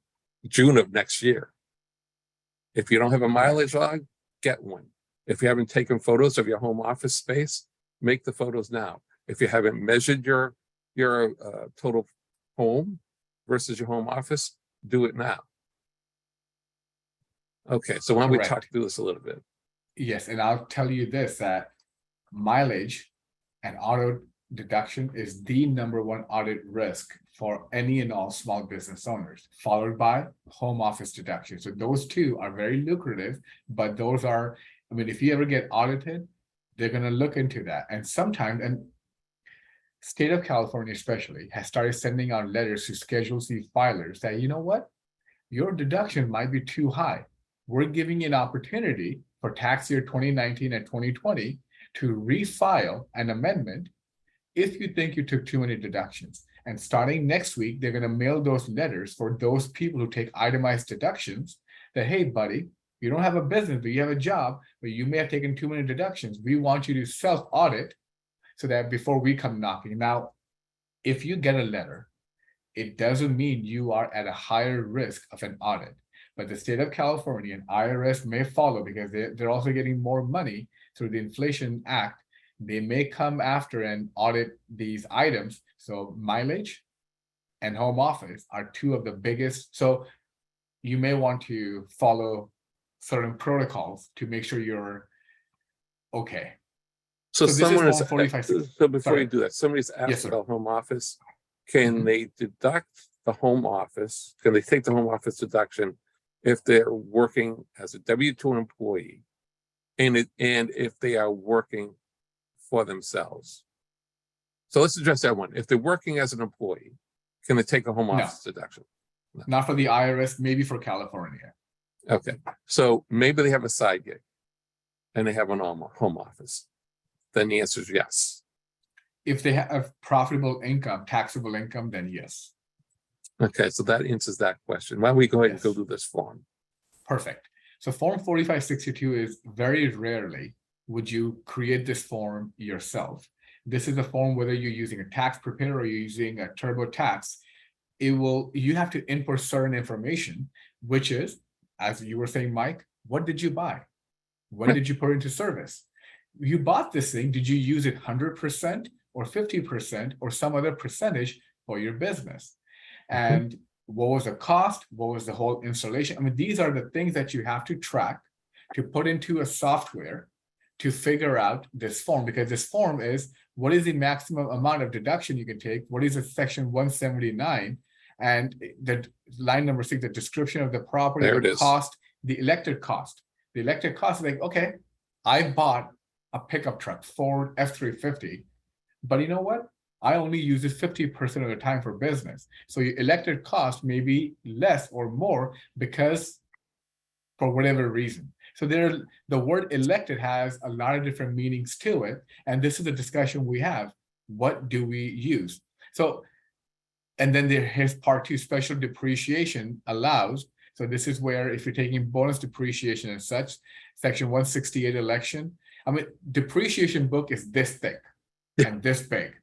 June of next year. If you don't have a mileage log, get one. If you haven't taken photos of your home office space, make the photos now. If you haven't measured your total home versus your home office, do it now. Okay, so why don't we talk through this a little bit? Yes, and I'll tell you this, that mileage and auto deduction is the number one audit risk for any and all small business owners, followed by home office deduction. So those two are very lucrative, but those are, I mean, if you ever get audited, they're going to look into that. And sometimes, and state of California especially has started sending out letters to Schedule C filers that, you know what, your deduction might be too high. We're giving you an opportunity for tax year 2019 and 2020 to refile an amendment if you think you took too many deductions. And starting next week, they're going to mail those letters for those people who take itemized deductions that, hey, buddy, you don't have a business, but you have a job, but you may have taken too many deductions. We want you to self-audit so that before we come knocking. Now, if you get a letter, it doesn't mean you are at a higher risk of an audit. But the state of California and IRS may follow because they're also getting more money through the Inflation Act. They may come after and audit these items. So mileage and home office are two of the biggest. So you may want to follow certain protocols to make sure you're okay. So this is someone is, Form 45. so before Sorry. you do that, somebody's Yes, asked sir. about home office. Can Mhm. they deduct the home office? Can they take the home office deduction if they're working as a W-2 employee? And if they are working for themselves? So let's address that one. If they're working as an employee, can they take a home No. office deduction? Not for the IRS, maybe for California. Okay, so maybe they have a side gig and they have an home office. Then the answer is yes. If they have profitable income, taxable income, then yes. Okay, so that answers that question. Why don't we go ahead and go Yes. do this form? Perfect. So Form 4562 is very rarely would you create this form yourself. This is a form whether you're using a tax preparer or you're using a TurboTax, you have to input certain information, which is, as you were saying, Mike, what did you buy? When did you put it into service? You bought this thing, did you use it 100% or 50% or some other percentage for your business? And what was the cost? What was the whole installation? I mean, these are the things that you have to track to put into a software to figure out this form, because this form is what is the maximum amount of deduction you can take? What is a section 179? And the line number 6, the description of the property, There it the is. cost, the elected cost. The elected cost is like, okay, I bought a pickup truck, Ford F-350, but you know what? I only use it 50% of the time for business. So your elected cost may be less or more because for whatever reason. So the word elected has a lot of different meanings to it. And this is the discussion we have. What do we use? So, and then here's part 2, special depreciation allows. So this is where if you're taking bonus depreciation and such, section 168 election, I mean, depreciation book is this thick and this big.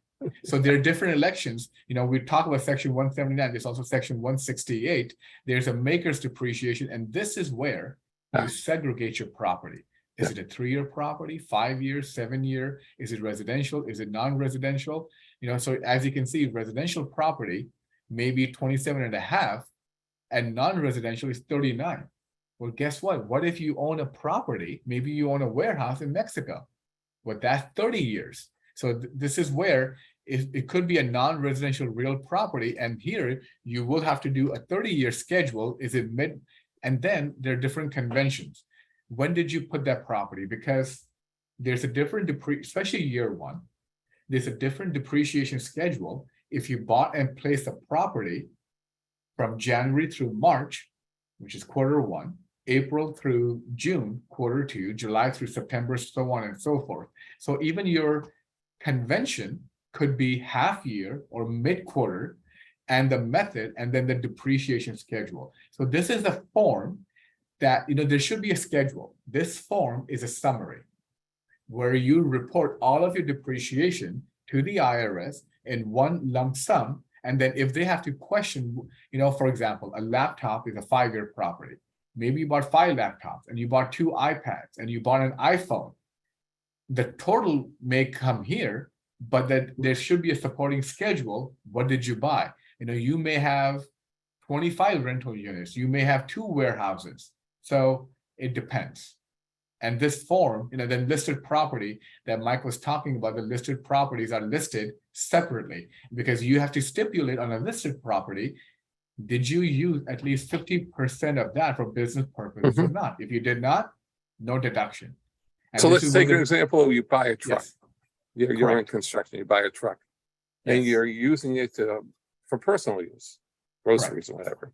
So there are different elections. You know, we talk about section 179. There's also section 168. There's a maker's depreciation. And this is where you segregate your property. Is it a 3-year property, 5 years, 7-year? Is it residential? Is it non-residential? You know, so as you can see, residential property may be 27 and a half and non-residential is 39. Well, guess what? What if you own a property? Maybe you own a warehouse in Mexico. Well, that's 30 years. So this is where it could be a non-residential real property. And here you will have to do a 30-year schedule. Is it mid? And then there are different conventions. When did you put that property? Because there's a different especially year one, there's a different depreciation schedule. If you bought and placed a property from January through March, which is quarter 1, April through June, quarter 2, July through September, so on and so forth. So even your convention could be half year or mid-quarter, and the method, and then the depreciation schedule. So this is a form that, you know, there should be a schedule. This form is a summary where you report all of your depreciation to the IRS in one lump sum. And then if they have to question, you know, for example, a laptop is a 5-year property. Maybe you bought 5 laptops and you bought 2 iPads and you bought an iPhone. The total may come here, but that there should be a supporting schedule. What did you buy? You know, you may have 25 rental units. You may have 2 warehouses. So it depends. And this form, the listed property that Mike was talking about, the listed properties are listed separately because you have to stipulate on a listed property, did you use at least 50% of that for business purposes or Mhm. not? If you did not, no deduction. And So this let's is where take an example. You buy a truck. yes, You're in correct. construction, you buy a truck, and Yes, you're using it for personal use, correct, groceries or whatever.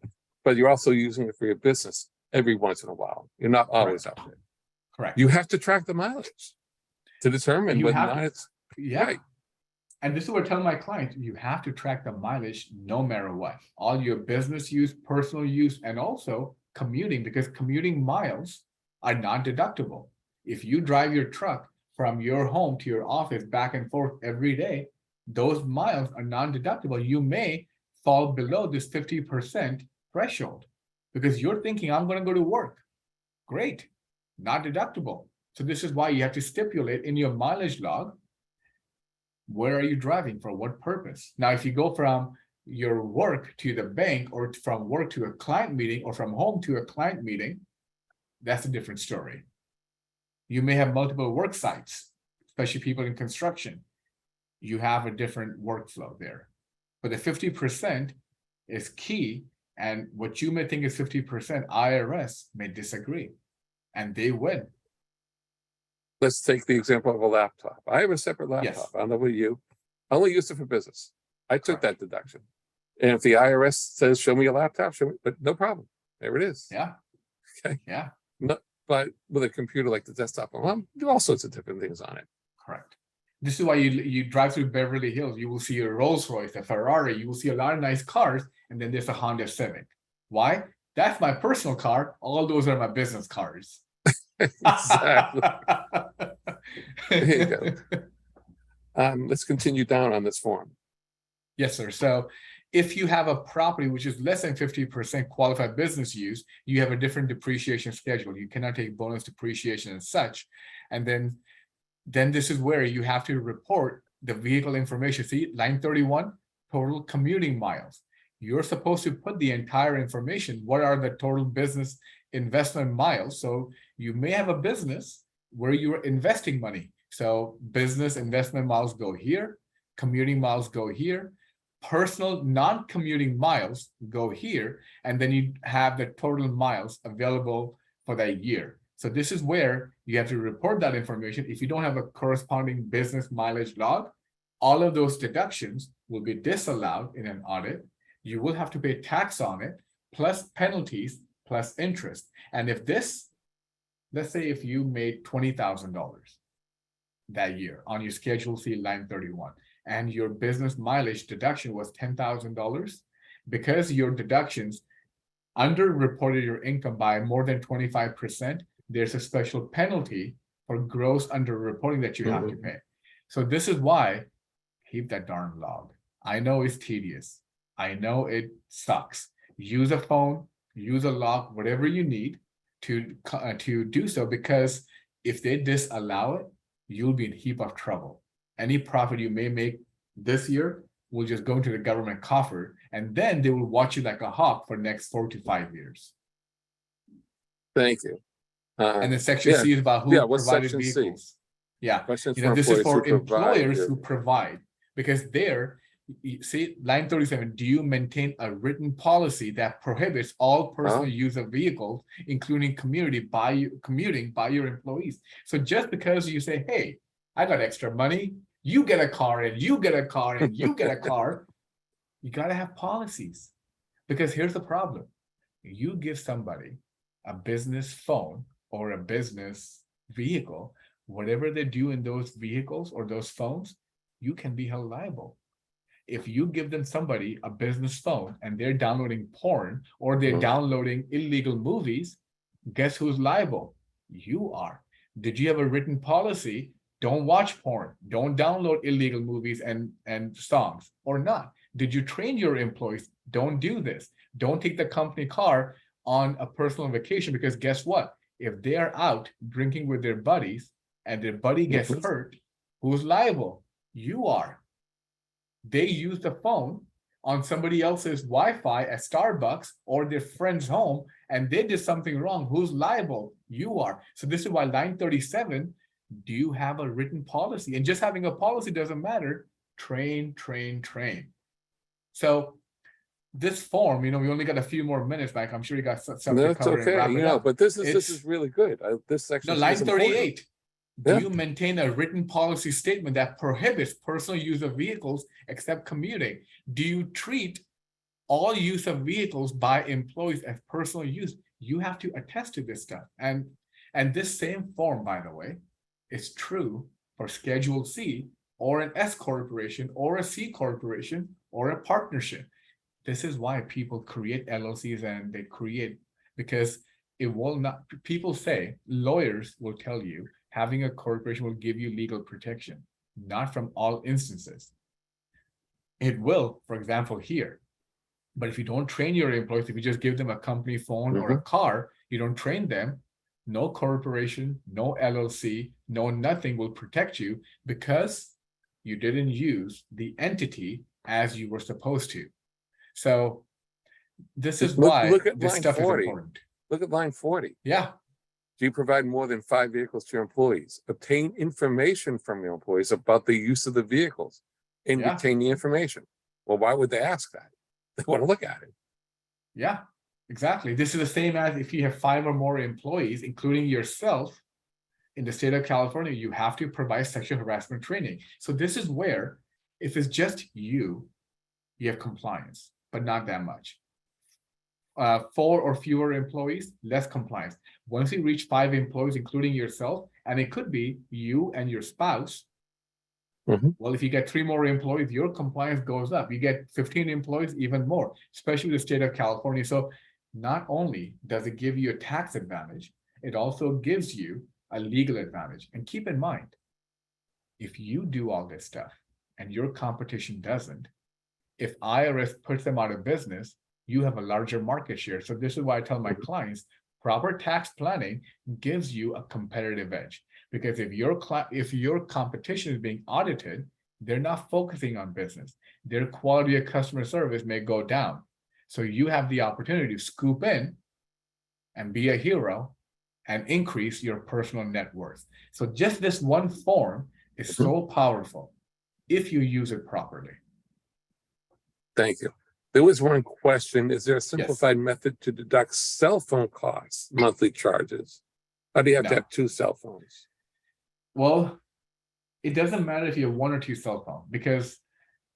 But you're also using it for your business every once in a while. You're not always correct, out there. correct. You have to track the mileage to determine You whether or have not to, it's yeah. right. And this is what I tell my clients, you have to track the mileage no matter what. All your business use, personal use, and also commuting, because commuting miles are not deductible. If you drive your truck from your home to your office back and forth every day, those miles are non-deductible. You may fall below this 50% threshold because you're thinking, I'm going to go to work. Great, not deductible. So this is why you have to stipulate in your mileage log, where are you driving for what purpose? Now, if you go from your work to the bank or from work to a client meeting or from home to a client meeting, that's a different story. You may have multiple work sites, especially people in construction. You have a different workflow there. But the 50% is key. And what you may think is 50%, IRS may disagree and they win. Let's take the example of a laptop. I have a separate laptop. Yes. I don't know about you. I only use it for business. I took Correct. that deduction. And if the IRS says, show me a laptop, show me, but no problem. There it is. Yeah. Okay. Yeah. No, but with a computer like the desktop, do all sorts of different things on it. Correct. This is why you drive through Beverly Hills, you will see a Rolls Royce, a Ferrari, you will see a lot of nice cars, and then there's a Honda Civic. Why? That's my personal car. All those are my business cars. Exactly. There you go. Let's continue down on this form. Yes, sir. So if you have a property which is less than 50% qualified business use, you have a different depreciation schedule. You cannot take bonus depreciation and such. And then this is where you have to report the vehicle information. See, line 31, total commuting miles. You're supposed to put the entire information. What are the total business investment miles? So you may have a business where you're investing money. So business investment miles go here, commuting miles go here, personal non-commuting miles go here, and then you have the total miles available for that year. So this is where you have to report that information. If you don't have a corresponding business mileage log, all of those deductions will be disallowed in an audit. You will have to pay tax on it, plus penalties, plus interest. And if this, let's say if you made $20,000 that year on your Schedule C line 31, and your business mileage deduction was $10,000, because your deductions underreported your income by more than 25%, there's a special penalty for gross underreporting that you have to pay. So this is why, keep that darn log. I know it's tedious. I know it sucks. Use a phone, use a log, whatever you need to do so, because if they disallow it, you'll be in a heap of trouble. Any profit you may make this year will just go into the government coffer, and then they will watch you like a hawk for the next 4 to 5 years. Thank you. And then section C is about who what's provided section vehicles. C? Yeah, Questions this is for who provide employers your- who provide, because there, see line 37, do you maintain a written policy that prohibits all personal use of vehicles, including commuting by your employees? So just because you say, hey, I got extra money, you get a car and you get a car and you get a car, you got to have policies. Because here's the problem. You give somebody a business phone or a business vehicle, whatever they do in those vehicles or those phones, you can be held liable. If you give them somebody a business phone and they're downloading porn or they're downloading illegal movies, guess who's liable? You are. Did you have a written policy? Don't watch porn. Don't download illegal movies and songs, or not? Did you train your employees? Don't do this. Don't take the company car on a personal vacation, because guess what? If they are out drinking with their buddies and their buddy gets hurt, who's liable? You are. They use the phone on somebody else's Wi-Fi at Starbucks or their friend's home, and they did something wrong, who's liable? You are. So this is why 937, do you have a written policy? And just having a policy doesn't matter. Train, train, train. So this form, we only got a few more minutes, Mike. I'm sure you got stuff No, to it's cover and okay, wrap it up. but this is really good. This section No, is line important. 38. Do Yeah. you maintain a written policy statement that prohibits personal use of vehicles except commuting? Do you treat all use of vehicles by employees as personal use? You have to attest to this stuff. And this same form, by the way, is true for Schedule C or an S corporation or a C corporation or a partnership. This is why people create LLCs, and they create, because it will not, people say, lawyers will tell you having a corporation will give you legal protection, not from all instances. It will, for example, here. But if you don't train your employees, if you just give them a company phone or a car, you don't train them, no corporation, no LLC, no nothing will protect you, because you didn't use the entity as you were supposed to. So this is why Look at this line stuff 40. is important. Look at line 40. Yeah. Do you provide more than 5 vehicles to your employees? Obtain information from your employees about the use of the vehicles and Yeah. retain the information. Well, why would they ask that? They want to look at it. Yeah, exactly. This is the same as if you have 5 or more employees, including yourself, in the state of California, you have to provide sexual harassment training. So this is where, if it's just you have compliance, but not that much. 4 or fewer employees, less compliance. Once you reach 5 employees, including yourself, and it could be you and your spouse. Well, if you get 3 more employees, your compliance goes up. You get 15 employees, even more, especially the state of California. So not only does it give you a tax advantage, it also gives you a legal advantage. And keep in mind, if you do all this stuff and your competition doesn't, if IRS puts them out of business, you have a larger market share. So this is why I tell my clients, proper tax planning gives you a competitive edge. Because if your competition is being audited, they're not focusing on business. Their quality of customer service may go down. So you have the opportunity to scoop in and be a hero and increase your personal net worth. So just this one form is so powerful if you use it properly. Thank you. There was one question. Is there a simplified method to deduct cell phone costs, monthly charges? Or do you have to have 2 cell phones? Well, it doesn't matter if you have 1 or 2 cell phones, because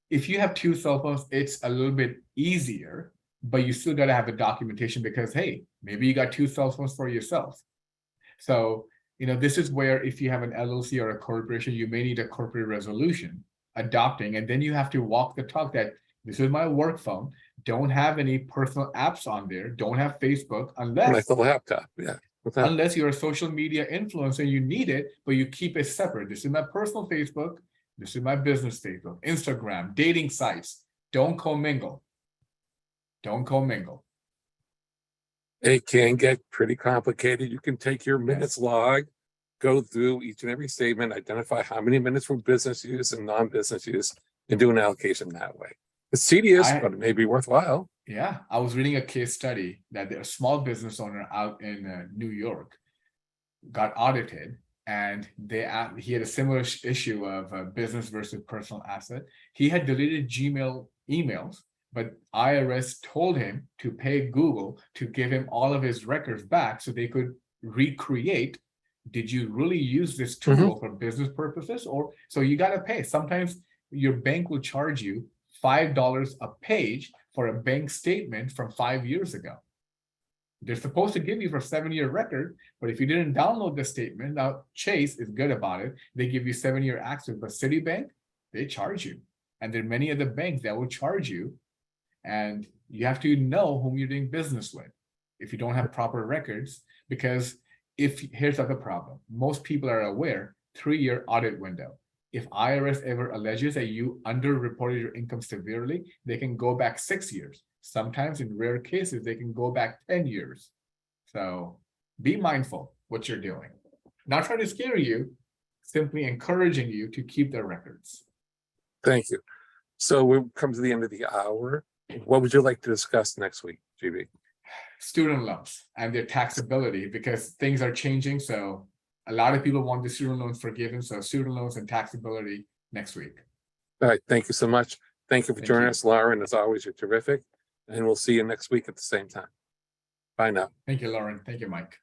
if you have 2 cell phones, it's a little bit easier, but you still got to have the documentation, because, hey, maybe you got 2 cell phones for yourself. So, this is where if you have an LLC or a corporation, you may need a corporate resolution adopting, and then you have to walk the talk that this is my work phone, don't have any personal apps on there, don't have Facebook unless Like the laptop, unless you're a social media influencer, you need it, but you keep it separate. This is my personal Facebook, this is my business Facebook, Instagram, dating sites. Don't commingle. Don't commingle. It can get pretty complicated. You can take your minutes log, go through each and every statement, identify how many minutes for business use and non-business use, and do an allocation that way. It's tedious, but it may be worthwhile. Yeah, I was reading a case study that a small business owner out in New York got audited, and he had a similar issue of business versus personal asset. He had deleted Gmail emails, but IRS told him to pay Google to give him all of his records back so they could recreate. Did you really use this tool for business purposes? Or so you got to pay. Sometimes your bank will charge you $5 a page for a bank statement from 5 years ago. They're supposed to give you for 7-year record, but if you didn't download the statement, now Chase is good about it. They give you 7-year access, but Citibank, they charge you. And there are many other banks that will charge you. And you have to know whom you're doing business with if you don't have proper records, because here's the other problem. Most people are aware, 3-year audit window. If IRS ever alleges that you underreported your income severely, they can go back 6 years. Sometimes in rare cases, they can go back 10 years. So be mindful what you're doing. Not trying to scare you, simply encouraging you to keep the records. Thank you. So we've come to the end of the hour. What would you like to discuss next week, GB? Student loans and their taxability, because things are changing. So a lot of people want the student loans forgiven. So student loans and taxability next week. All right, thank you so much. Thank you for Thank joining you. us, Lauren. As always, you're terrific. And we'll see you next week at the same time. Bye now. Thank you, Lauren. Thank you, Mike.